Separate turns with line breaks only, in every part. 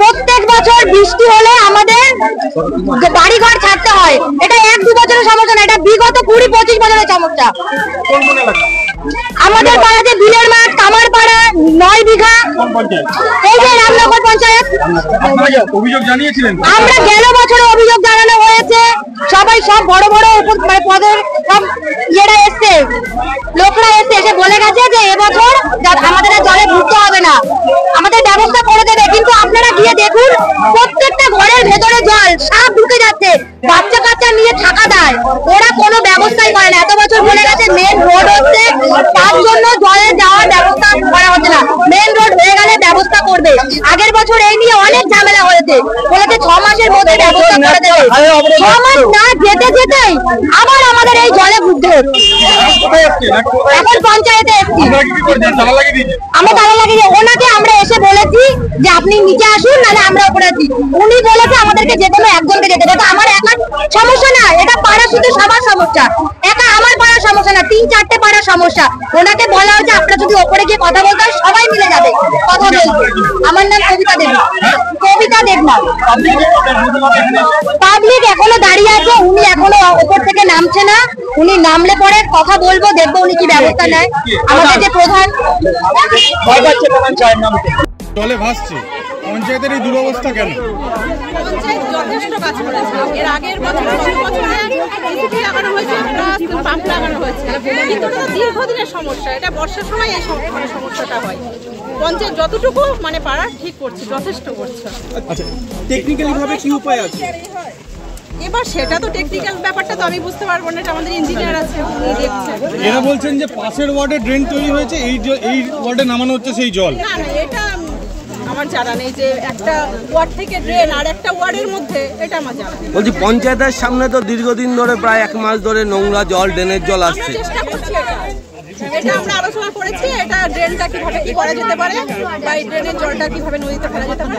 প্রত্যেক বছর বৃষ্টি হলে আমাদের বাড়িঘর ছাড়তে হয়। এটা 1-2 বছরের সমস্যা না, এটা বিগত 20-25 বছরের সমস্যা। আমাদের পাড়া যে বিলের মাঠ, কামারপাড়া 9 বিঘা, এই যে রামনগর পঞ্চায়েত।
অভিযোগ জানিয়েছিলেন?
আমরা গেল বছরে অভিযোগ জানানো হয়েছে। সবাই সব বড় বড় পদের সব ইয়েরা এসছে, লোকরা এসে বলে গেছে যে এবছর আমাদের জলে ভুগতে হবে না, আমাদের ব্যবস্থা করে দেবে। কিন্তু আপনারা গিয়ে দেখুন, প্রত্যেকটা ঘরের ভেতরে জল, সাপ ঢুকে যাচ্ছে, বাচ্চা কাচ্চা নিয়ে থাকা দেয়, ওরা কোনো ব্যবস্থাই করে না। এত বছর বলে গেছে মেন রোড হচ্ছে, তার জন্য জলে যাওয়ার ব্যবস্থা করা হচ্ছে না। মেন রোড হয়ে গেলে ব্যবস্থা করবে। আগের বছর এই নিয়ে অনেক ঝামেলা হয়েছে, বলেছে 6 মাসের মধ্যে ব্যবস্থা করে দেবে। 6 মাস না যেতে যেতেই আবার আমাদের এই জলে ভুগতে হচ্ছে। এখন পঞ্চায়েতে এসছি, আমরা তালা লাগিয়ে ওনাকে আমরা এসে বলেছি যে আপনি নিচে আসুন, নাহলে আমরা উপরে আছি। উনি বলেছে আমাদেরকে যে কোনো একজনকে যেতে। এটা আমার একার সমস্যা না, এটা পাড়া শুধু সবার সমস্যা, একা আমার পাড়ার সমস্যা না, 3-4টে পাড়ার সমস্যা। ওনাকে বলা হয়েছে আপনারা যদি ওপরে গিয়ে কথা বলতে হয় সবাই মিলে যাবে কথা বলতে। আমার নাম কবিতা দেবনাথ। কবিতা দেবনাথ। পাবলিক এখনো দাঁড়িয়ে আছে, উনি এখনো ওপর থেকে নামছে না। উনি নামলে পরে কথা বলবো, দেখবো উনি কি ব্যবস্থা নেয়। আমাদের যে প্রধান
জলে ভাসছে, পঞ্চায়েতের এই দুরবস্থা কেন?
পঞ্চায়েত যথেষ্ট কাজ করেছে। এর আগের বছরে লাগানো হয়েছে, পাম্প লাগানো হয়েছে, কিন্তু এটা দীর্ঘদিনের সমস্যা। এটা বর্ষার সময় এই সমস্যাটা হয়। পঞ্চায়েত যতটুকু পারা ঠিক করছে, যথেষ্ট করছে।
আচ্ছা, টেকনিক্যালি ভাবে কি উপায় আছে?
এবার সেটা তো টেকনিক্যাল ব্যাপারটা তো আমি বুঝতে পারবো না, এটা আমাদের ইঞ্জিনিয়ার আছে, উনি দেখছেন।
এরা বলছেন যে পাশের ওয়ার্ডে ড্রেন তৈরি হয়েছে, এই ওয়ার্ডে নামানো হচ্ছে সেই জল।
না না, এটা আমার জানা নেই যে একটা ওয়ার্ড থেকে ড্রেন আর একটা ওয়ার্ডের মধ্যে, এটা আমার জানা নেই।
বলছি পঞ্চায়েতের সামনে তো দীর্ঘদিন ধরে প্রায় 1 মাস ধরে নোংরা জল, ড্রেনের জল আসছে।
চেষ্টা করছি এটা আমরা আলোচনা করেছি, এটা ড্রেনটা কিভাবে কি করা যেতে পারে, বা এই ড্রেনের জলটা কিভাবে নদীতে ফেলা যেতে পারে।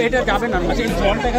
এটা যাবে না, এই জলটা